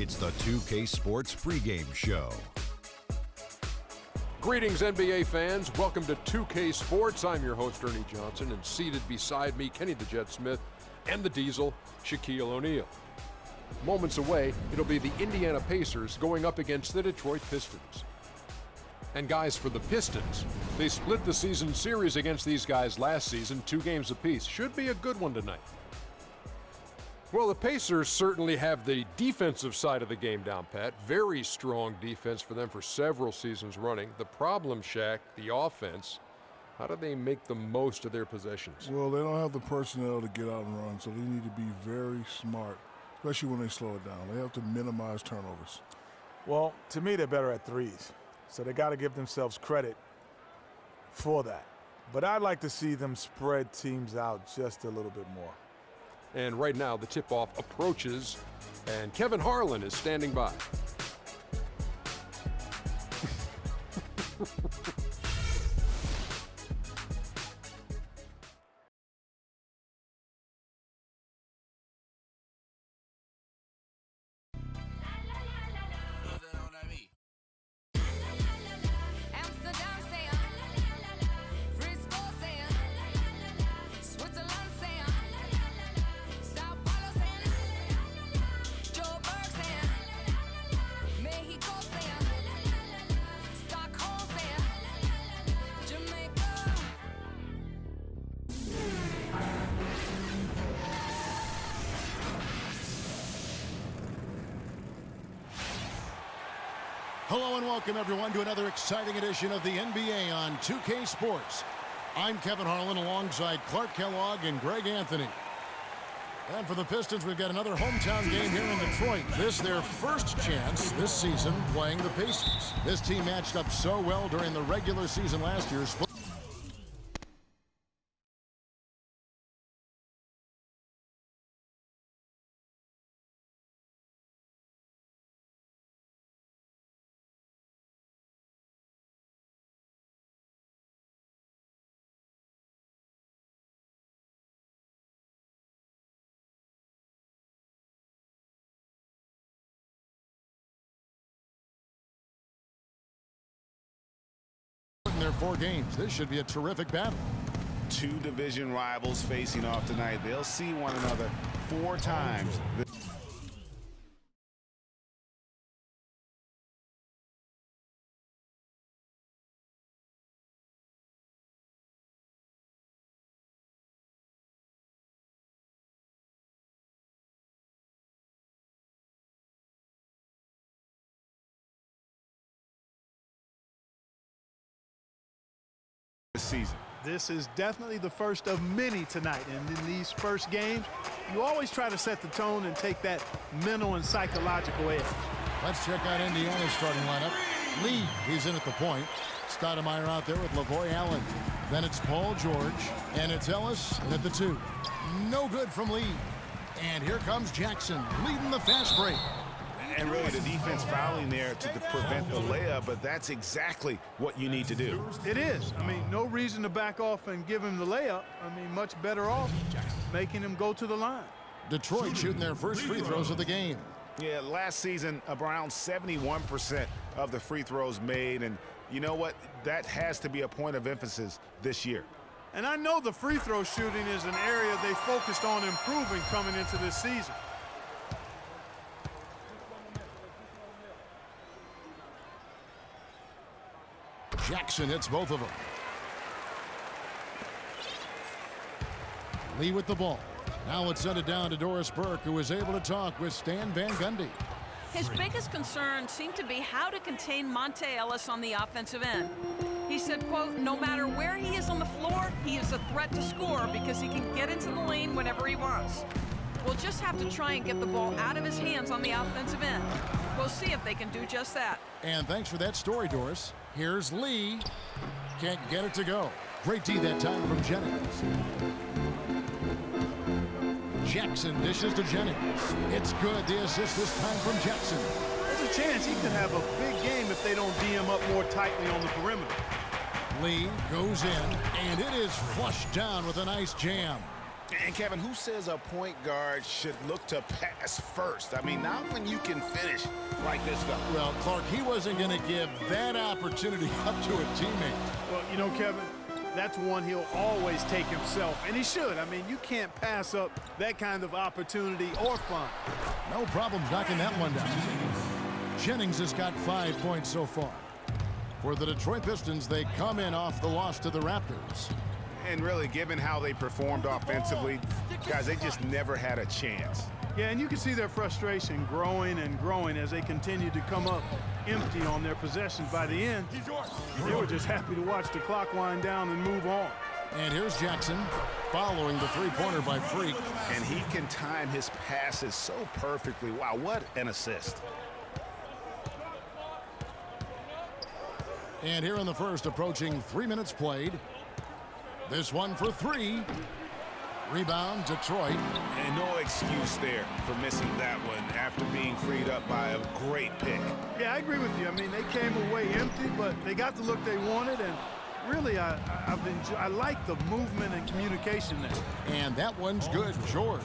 It's the 2K Sports pregame show. Greetings, NBA fans. Welcome to 2K Sports. I'm your host, Ernie Johnson, and seated beside me, Kenny the Jet Smith, and the Diesel, Shaquille O'Neal. Moments away, it'll be the Indiana Pacers going up against the Detroit Pistons. And guys, for the Pistons, they split the season series against these guys last season, 2 games apiece. Should be a good one tonight. Well, the Pacers certainly have the defensive side of the game down pat. Very strong defense for them for several seasons running. The problem, Shaq, the offense. How do they make the most of their possessions? Well, they don't have the personnel to get out and run, so they need to be very smart, especially when they slow it down. They have to minimize turnovers. Well, to me, they're better at threes, so they got to give themselves credit for that. But I'd like to see them spread teams out just a little bit more. And right now, the tip-off approaches, and Kevin Harlan is standing by. Hello and welcome everyone to another exciting edition of the NBA on 2K Sports. I'm Kevin Harlan alongside Clark Kellogg and Greg Anthony. And for the Pistons, we've got another hometown game here in Detroit. This their first chance this season playing the Pacers. This team matched up so well during the regular season last year. In their 4 games, this should be a terrific battle. 2 division rivals facing off tonight. They'll see one another 4 times. Season. This is definitely the first of many tonight, and in these first games, you always try to set the tone and take that mental and psychological edge. Let's check out Indiana's starting lineup. Lee, he's in at the point. Stoudemire out there with Lavoy Allen. Then it's Paul George, and it's Ellis in at the 2. No good from Lee. And here comes Jackson leading the fast break. And really the defense fouling there to prevent the layup, but that's exactly what you need to do. It is. I mean, no reason to back off and give him the layup. I mean, much better off making him go to the line. Detroit shooting their first free throws of the game. Yeah, last season, around 71% of the free throws made, and you know what? That has to be a point of emphasis this year. And I know the free throw shooting is an area they focused on improving coming into this season. Jackson hits both of them. Lee with the ball. Now let's send it down to Doris Burke, who was able to talk with Stan Van Gundy. His biggest concern seemed to be how to contain Monte Ellis on the offensive end. He said, quote, no matter where he is on the floor, he is a threat to score because he can get into the lane whenever he wants. We'll just have to try and get the ball out of his hands on the offensive end. We'll see if they can do just that. And thanks for that story, Doris. Here's Lee. Can't get it to go. Great D that time from Jennings. Jackson dishes to Jennings. It's good. The assist this time from Jackson. There's a chance he could have a big game if they don't D him up more tightly on the perimeter. Lee goes in, and it is flushed down with a nice jam. And Kevin, who says a point guard should look to pass first? I mean, not when you can finish like this fella. Well, Clark, he wasn't going to give that opportunity up to a teammate. Well, you know, Kevin, that's one he'll always take himself, and he should. I mean, you can't pass up that kind of opportunity or fun. No problem knocking that one down. Jennings has got 5 points so far. For the Detroit Pistons, they come in off the loss to the Raptors. And really, given how they performed offensively, guys, they just never had a chance. Yeah, and you can see their frustration growing and growing as they continue to come up empty on their possessions. By the end, they were just happy to watch the clock wind down and move on. And here's Jackson following the three-pointer by Freak. And he can time his passes so perfectly. Wow, what an assist. And here in the first, approaching 3 minutes played. This one for three. Rebound, Detroit. And no excuse there for missing that one after being freed up by a great pick. Yeah, I agree with you. I mean, they came away empty, but they got the look they wanted, and really, I like the movement and communication there. And that one's good, George.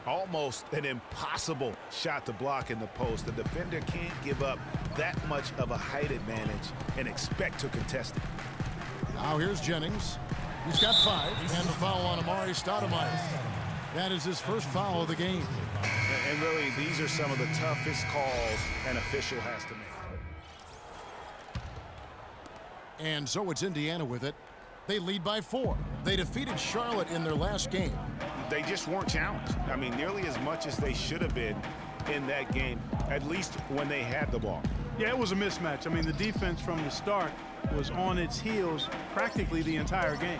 Almost an impossible shot to block in the post. The defender can't give up that much of a height advantage and expect to contest it. Now here's Jennings. He's got 5, and the foul on Amari Stoudemire. That is his first foul of the game. And really, these are some of the toughest calls an official has to make. And so it's Indiana with it. They lead by 4. They defeated Charlotte in their last game. They just weren't challenged. I mean, nearly as much as they should have been in that game, at least when they had the ball. Yeah, it was a mismatch. I mean, the defense from the start was on its heels practically the entire game.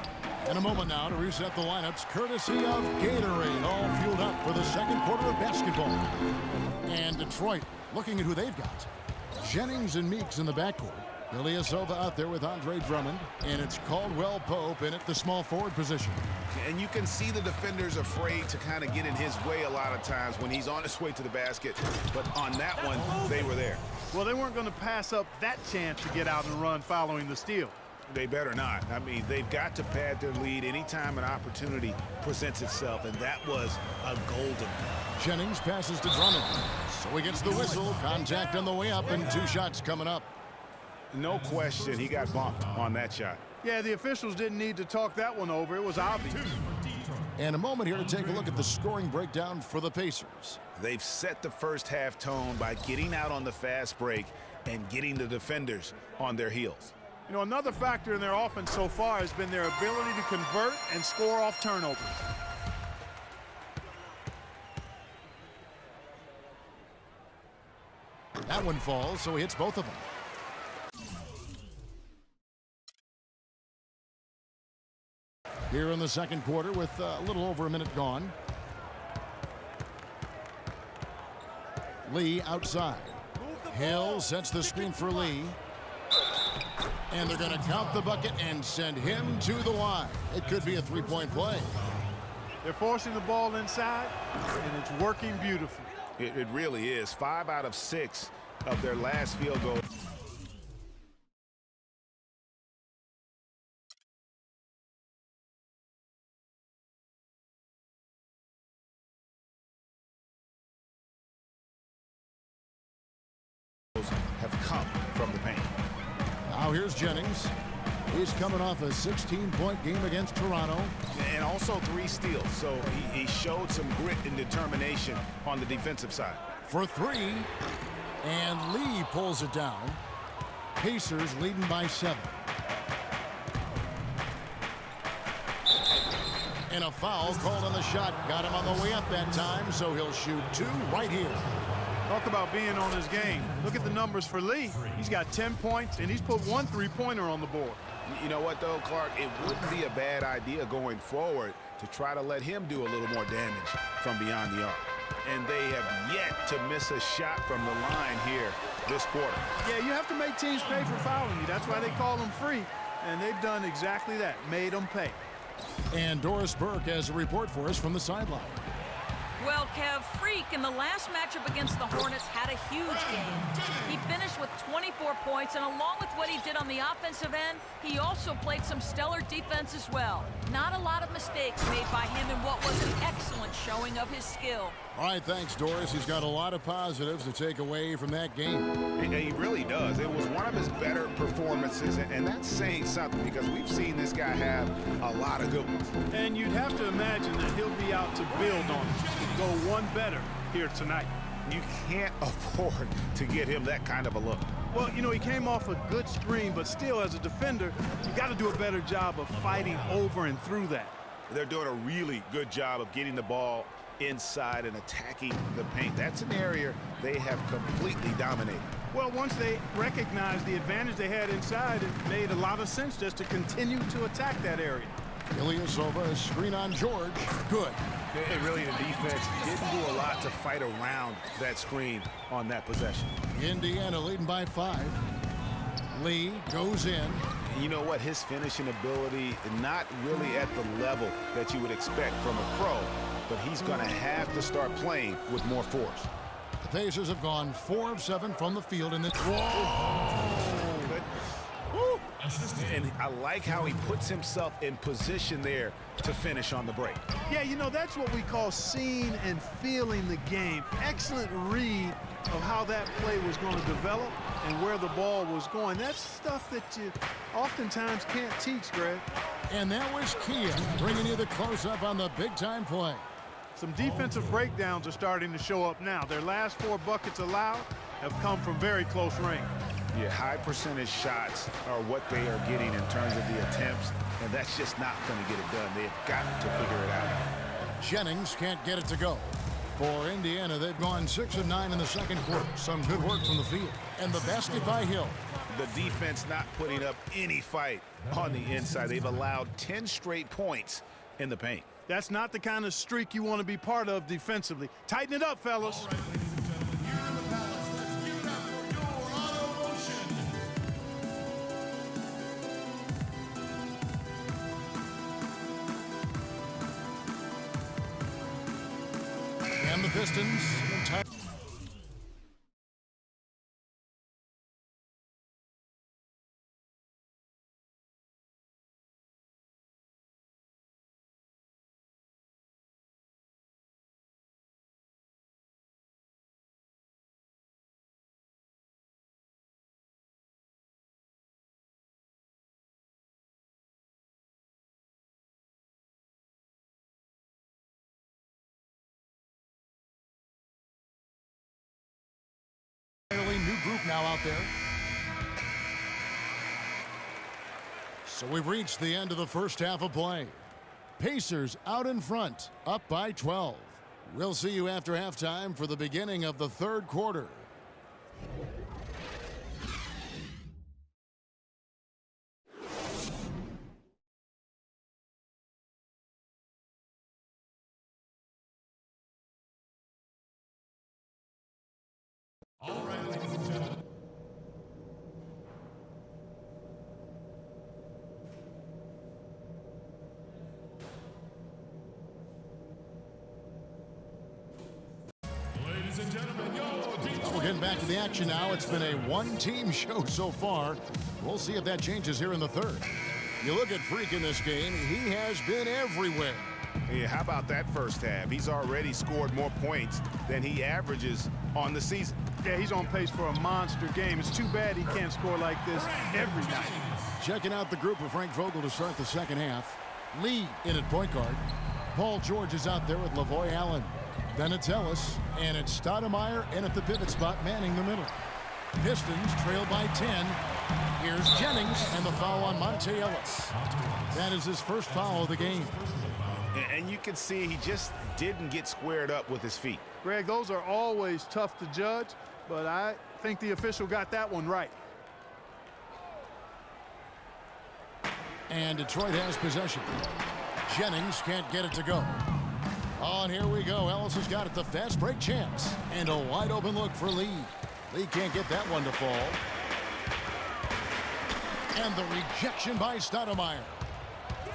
In a moment now to reset the lineups, courtesy of Gatorade, all fueled up for the second quarter of basketball. And Detroit looking at who they've got. Jennings and Meeks in the backcourt. Ilyasova out there with Andre Drummond, and it's Caldwell Pope in at the small forward position. And you can see the defenders afraid to kind of get in his way a lot of times when he's on his way to the basket. But on that one, they were there. Well, they weren't going to pass up that chance to get out and run following the steal. They better not. I mean, they've got to pad their lead anytime an opportunity presents itself, and that was a golden. Jennings passes to Drummond. So he gets the whistle. Contact on the way up, and 2 shots coming up. No question, he got bumped on that shot. Yeah, the officials didn't need to talk that one over. It was obvious. And a moment here to take a look at the scoring breakdown for the Pacers. They've set the first half tone by getting out on the fast break and getting the defenders on their heels. You know, another factor in their offense so far has been their ability to convert and score off turnovers. That one falls, so he hits both of them. Here in the second quarter with a little over a minute gone. Lee outside. Hill sets the screen for Lee. And they're going to count the bucket and send him to the line. It could be a 3-point play. They're forcing the ball inside, and it's working beautifully. It really is. 5 out of 6 of their last field goal. Have come from the paint. Now here's Jennings. He's coming off a 16-point game against Toronto. And also 3 steals, so he showed some grit and determination on the defensive side. For 3, and Lee pulls it down. Pacers leading by 7. And a foul called on the shot. Got him on the way up that time, so he'll shoot 2 right here. Talk about being on his game. Look at the numbers for Lee. He's got 10 points, and he's put 1 3-pointer on the board. You know what, though, Clark? It wouldn't be a bad idea going forward to try to let him do a little more damage from beyond the arc. And they have yet to miss a shot from the line here this quarter. Yeah, you have to make teams pay for fouling you. That's why they call them free. And they've done exactly that, made them pay. And Doris Burke has a report for us from the sideline. Well, Kev, Freak in the last matchup against the Hornets had a huge game. He finished with 24 points, and along with what he did on the offensive end, he also played some stellar defense as well. Not a lot of mistakes made by him in what was an excellent showing of his skill. All right, thanks, Doris. He's got a lot of positives to take away from that game. And he really does. It was one of his better performances, and that's saying something because we've seen this guy have a lot of good ones. And you'd have to imagine that he'll be out to build on it, go one better here tonight. You can't afford to get him that kind of a look. Well, you know, he came off a good screen, but still, as a defender, you got to do a better job of fighting over and through that. They're doing a really good job of getting the ball inside and attacking the paint. That's an area they have completely dominated. Well, once they recognized the advantage they had inside, it made a lot of sense just to continue to attack that area. Ilyasova, screen on George. Good. And really, the defense didn't do a lot to fight around that screen on that possession. Indiana leading by 5. Lee goes in. And you know what? His finishing ability, not really at the level that you would expect from a pro, but he's going to have to start playing with more force. The Pacers have gone 4 of 7 from the field in this. Woo! And I like how he puts himself in position there to finish on the break. Yeah, you know, that's what we call seeing and feeling the game. Excellent read of how that play was going to develop and where the ball was going. That's stuff that you oftentimes can't teach, Greg. And that was Kia bringing you the close-up on the big-time play. Some defensive breakdowns are starting to show up now. Their last 4 buckets allowed have come from very close range. Yeah, high percentage shots are what they are getting in terms of the attempts, and that's just not going to get it done. They've got to figure it out. Jennings can't get it to go. For Indiana, they've gone 6 of 9 in the second quarter. Some good work from the field. And the basket by Hill. The defense not putting up any fight on the inside. They've allowed 10 straight points in the paint. That's not the kind of streak you want to be part of defensively. Tighten it up, fellas. And the Pistons. New group now out there. So we've reached the end of the first half of play. Pacers out in front, up by 12. We'll see you after halftime for the beginning of the third quarter. All right, ladies and gentlemen. Ladies and gentlemen, We're getting back to the action now. It's been a one-team show so far. We'll see if that changes here in the third. You look at Freak in this game, he has been everywhere. Yeah, how about that first half? He's already scored more points than he averages on the season. Yeah, he's on pace for a monster game. It's too bad he can't score like this every night. Checking out the group of Frank Vogel to start the second half. Lee in at point guard. Paul George is out there with Lavoy Allen. Then it's Ellis, and it's Stoudemire in at the pivot spot, manning the middle. Pistons trail by 10. Here's Jennings, and the foul on Monte Ellis. That is his first foul of the game. And you can see he just didn't get squared up with his feet. Greg, those are always tough to judge, but I think the official got that one right. And Detroit has possession. Jennings can't get it to go. Oh, and here we go. Ellis has got it. The fast break chance. And a wide open look for Lee. Lee can't get that one to fall. And the rejection by Stoudemire.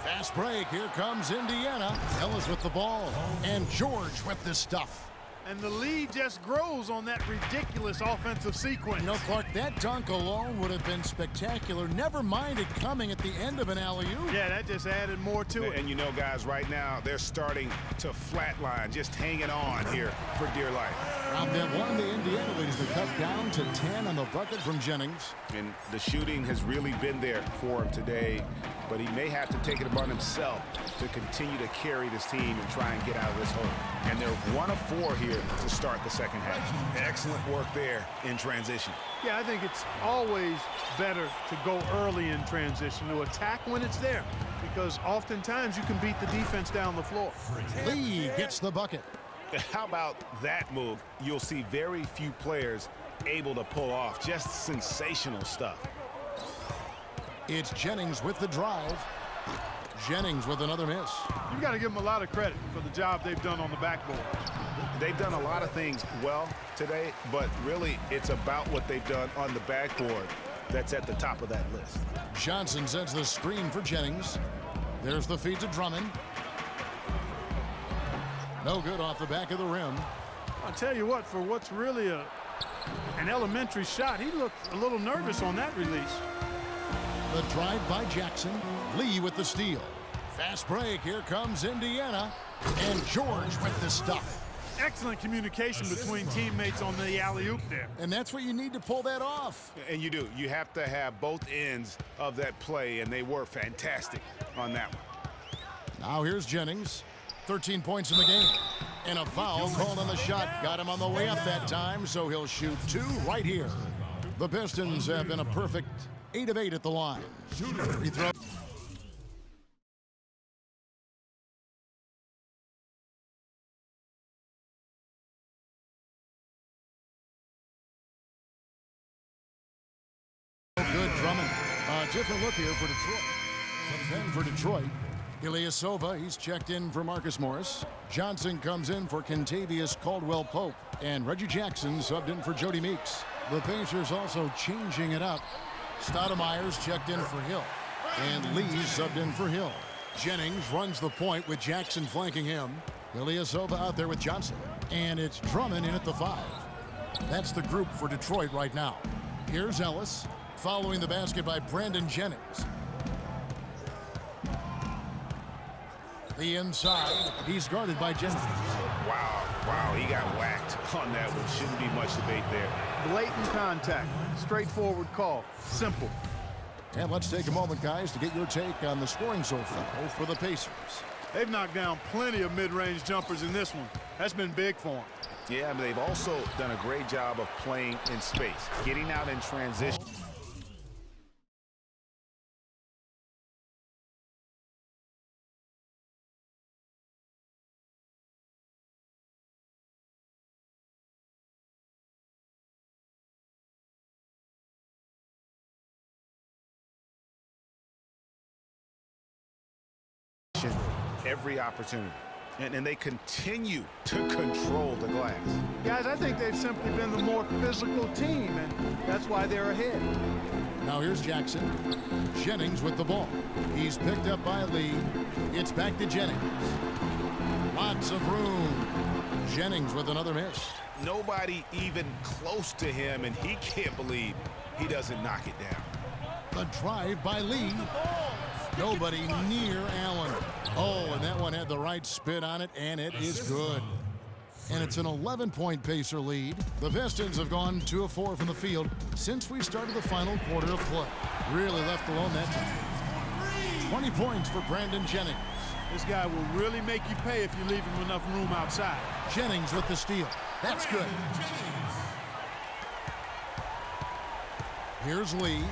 Fast break. Here comes Indiana. Ellis with the ball. And George with the stuff. And the lead just grows on that ridiculous offensive sequence. You know, Clark, that dunk alone would have been spectacular. Never mind it coming at the end of an alley-oop. Yeah, that just added more to it. And you know, guys, right now, they're starting to flatline, just hanging on here for dear life. Round then one, the Indiana leads the cut down to 10 on the bucket from Jennings. And the shooting has really been there for him today, but he may have to take it upon himself to continue to carry this team and try and get out of this hole. And they're 1 of 4 here to start the second half. Excellent work there in transition. Yeah, I think it's always better to go early in transition, to attack when it's there, because oftentimes you can beat the defense down the floor. Lee gets the bucket. How about that move? You'll see very few players able to pull off. Just sensational stuff. It's Jennings with the drive. Jennings with another miss. You've got to give them a lot of credit for the job they've done on the backboard. They've done a lot of things well today, but really it's about what they've done on the backboard that's at the top of that list. Johnson sends the screen for Jennings. There's the feed to Drummond. No good off the back of the rim. I'll tell you what, for what's really an elementary shot, he looked a little nervous on that release. The drive by Jackson. Lee with the steal. Fast break. Here comes Indiana. And George with the stuff. Excellent communication between teammates on the alley-oop there. And that's what you need to pull that off. And you do. You have to have both ends of that play, and they were fantastic on that one. Now here's Jennings. 13 points in the game. And a foul called on the shot. Got him on the way up that time, so he'll shoot 2 right here. The Pistons have been a perfect 8 of 8 at the line. Free throw. Good Drummond. A different look here for Detroit. Then for Detroit, Ilyasova, he's checked in for Marcus Morris. Johnson comes in for Kentavious Caldwell-Pope. And Reggie Jackson subbed in for Jody Meeks. The Pacers also changing it up. Stoudemire's checked in for Hill. And Lee subbed in for Hill. Jennings runs the point with Jackson flanking him. Ilyasova out there with Johnson. And it's Drummond in at the 5. That's the group for Detroit right now. Here's Ellis. Following the basket by Brandon Jennings. The inside. He's guarded by Jennings. Wow, he got whacked on that one. Shouldn't be much debate there. Blatant contact. Straightforward call. Simple. And let's take a moment, guys, to get your take on the scoring so far for the Pacers. They've knocked down plenty of mid-range jumpers in this one. That's been big for them. Yeah, but they've also done a great job of playing in space, getting out in transition. Every opportunity. And they continue to control the glass. Guys, I think they've simply been the more physical team, and that's why they're ahead. Now here's Jackson. Jennings with the ball. He's picked up by Lee. It's back to Jennings. Lots of room. Jennings with another miss. Nobody even close to him, and he can't believe he doesn't knock it down. The drive by Lee. Nobody near Allen. Oh, and that one had the right spin on it, and it is good. And it's an 11-point Pacer lead. The Pistons have gone 2 of 4 from the field since we started the final quarter of play. Really left alone that time. 20 points for Brandon Jennings. This guy will really make you pay if you leave him enough room outside. Jennings with the steal. That's good. Here's Lee.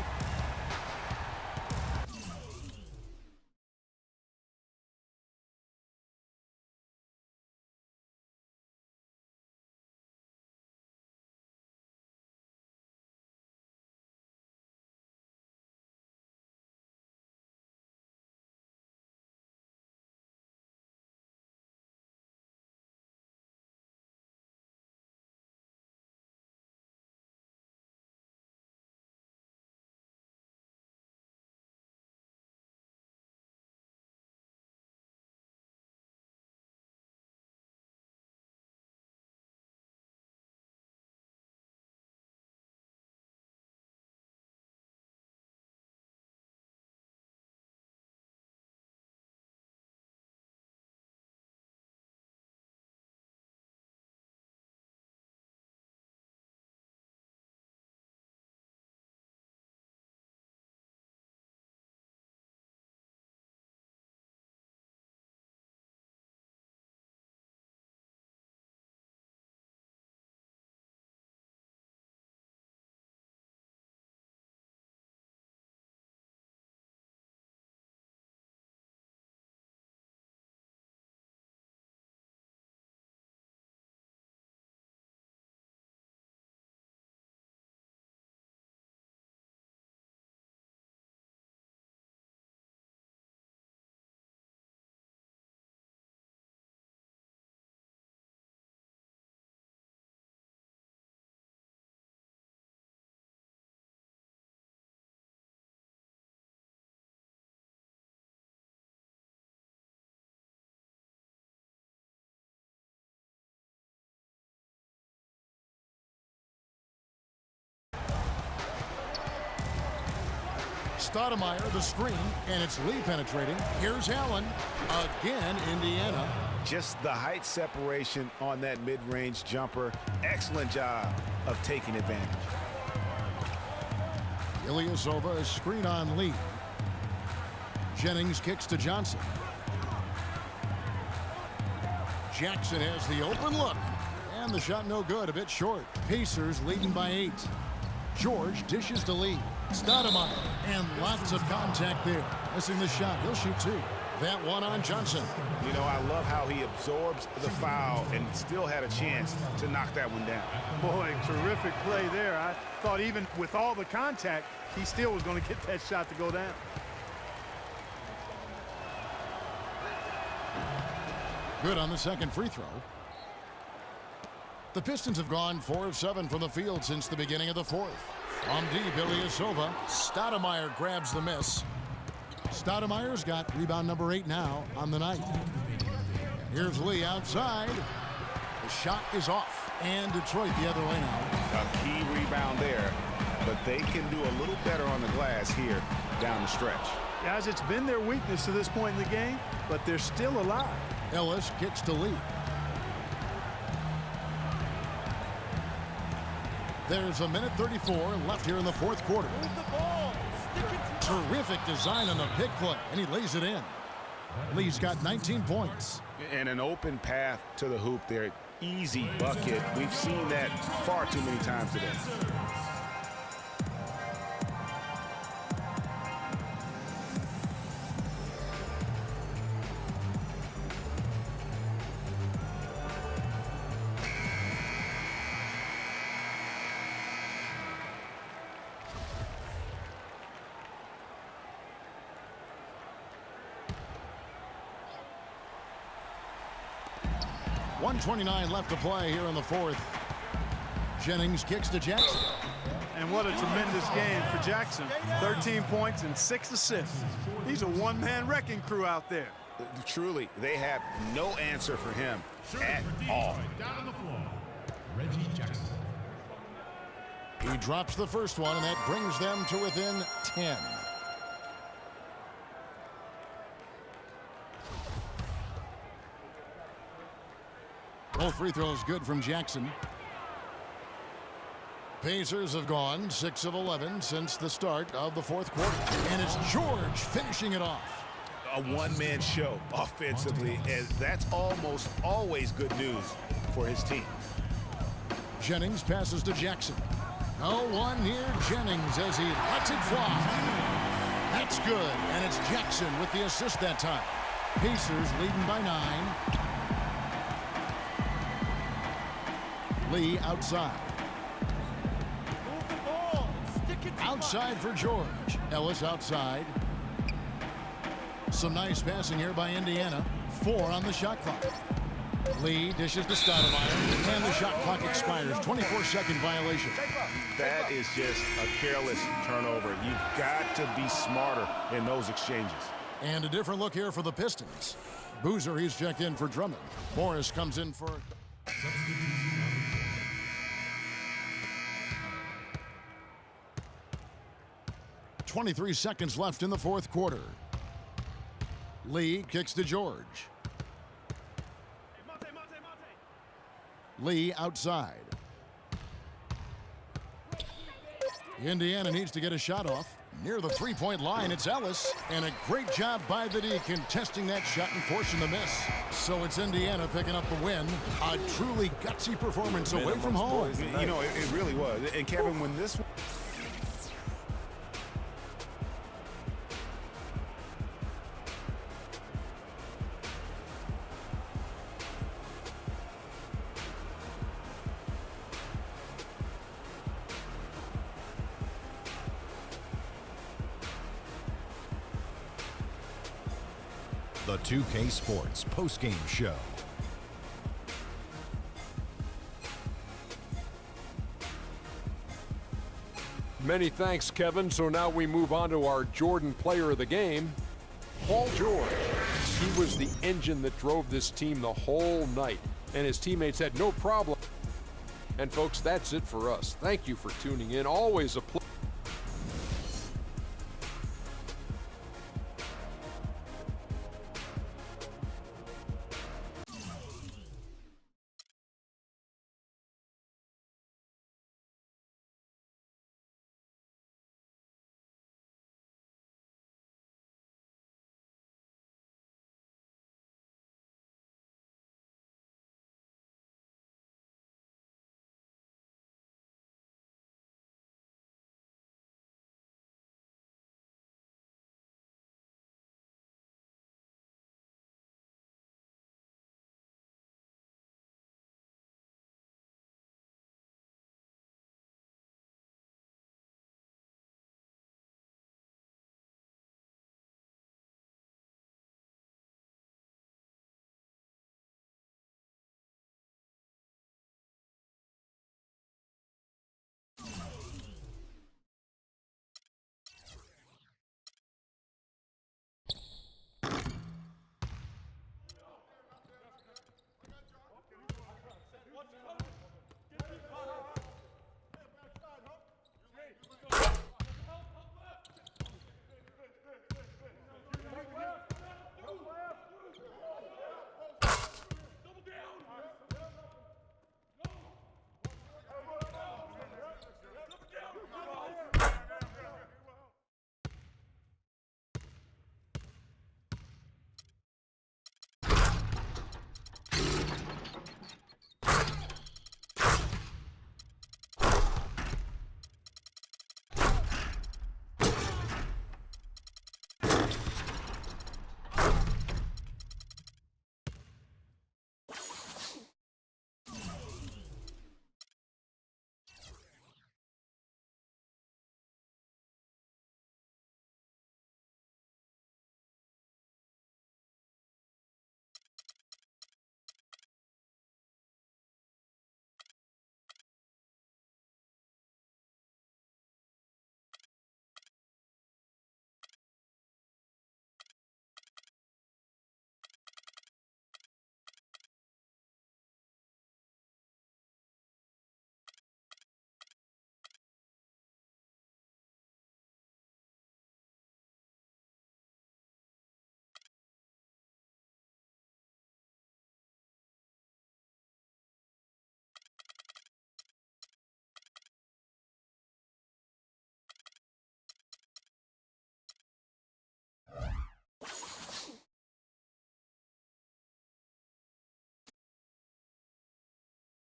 Stoudemire, the screen, and it's Lee penetrating. Here's Allen. Again, Indiana. Just the height separation on that mid-range jumper. Excellent job of taking advantage. Ilyasova is screen on Lee. Jennings kicks to Johnson. Jackson has the open look. And the shot no good, a bit short. Pacers leading by 8. George dishes to Lee. Stoudemire, and lots of contact there. Missing the shot, he'll shoot 2. That one on Johnson. You know, I love how he absorbs the foul and still had a chance to knock that one down. Boy, terrific play there. I thought even with all the contact, he still was going to get that shot to go down. Good on the second free throw. The Pistons have gone 4 of 7 from the field since the beginning of the fourth. From deep, Ilyasova. Stoudemire grabs the miss. Stoudemire's got rebound number 8 now on the night. Here's Lee outside. The shot is off. And Detroit the other way now. A key rebound there, but they can do a little better on the glass here down the stretch. Guys, it's been their weakness to this point in the game, but they're still alive. Ellis kicks to Lee. There's a minute 34 left here in the fourth quarter. Terrific design on the pick play, and he lays it in. Lee's got 19 points. And an open path to the hoop there. Easy bucket. We've seen that far too many times today. .129 left to play here in the fourth. Jennings kicks to Jackson. And what a tremendous game for Jackson. 13 points and 6 assists. He's a one-man wrecking crew out there. Truly, they have no answer for him at all. Down on the floor, Reggie Jackson. He drops the first one, and that brings them to within 10. Both free throws good from Jackson. Pacers have gone 6 of 11 since the start of the fourth quarter. And it's George finishing it off. A one-man show offensively, and that's almost always good news for his team. Jennings passes to Jackson. Oh, one near Jennings as he lets it fly. That's good, and it's Jackson with the assist that time. Pacers leading by 9. Lee outside. Outside for George. Ellis outside. Some nice passing here by Indiana. 4 on the shot clock. Lee dishes to Stoudemire, and the shot clock expires. 24-second violation. That is just a careless turnover. You've got to be smarter in those exchanges. And a different look here for the Pistons. Boozer, he's checked in for Drummond. Morris comes in for... 23 seconds left in the fourth quarter. Lee kicks to George. Lee outside. Indiana needs to get a shot off. Near the three-point line, it's Ellis. And a great job by the D contesting that shot and forcing the miss. So it's Indiana picking up the win. A truly gutsy performance away from home. You know, it really was. And Kevin, when this... The 2K Sports postgame show. Many thanks, Kevin. So now we move on to our Jordan player of the game, Paul George. He was the engine that drove this team the whole night, and his teammates had no problem. And folks, that's it for us. Thank you for tuning in. Always a pleasure.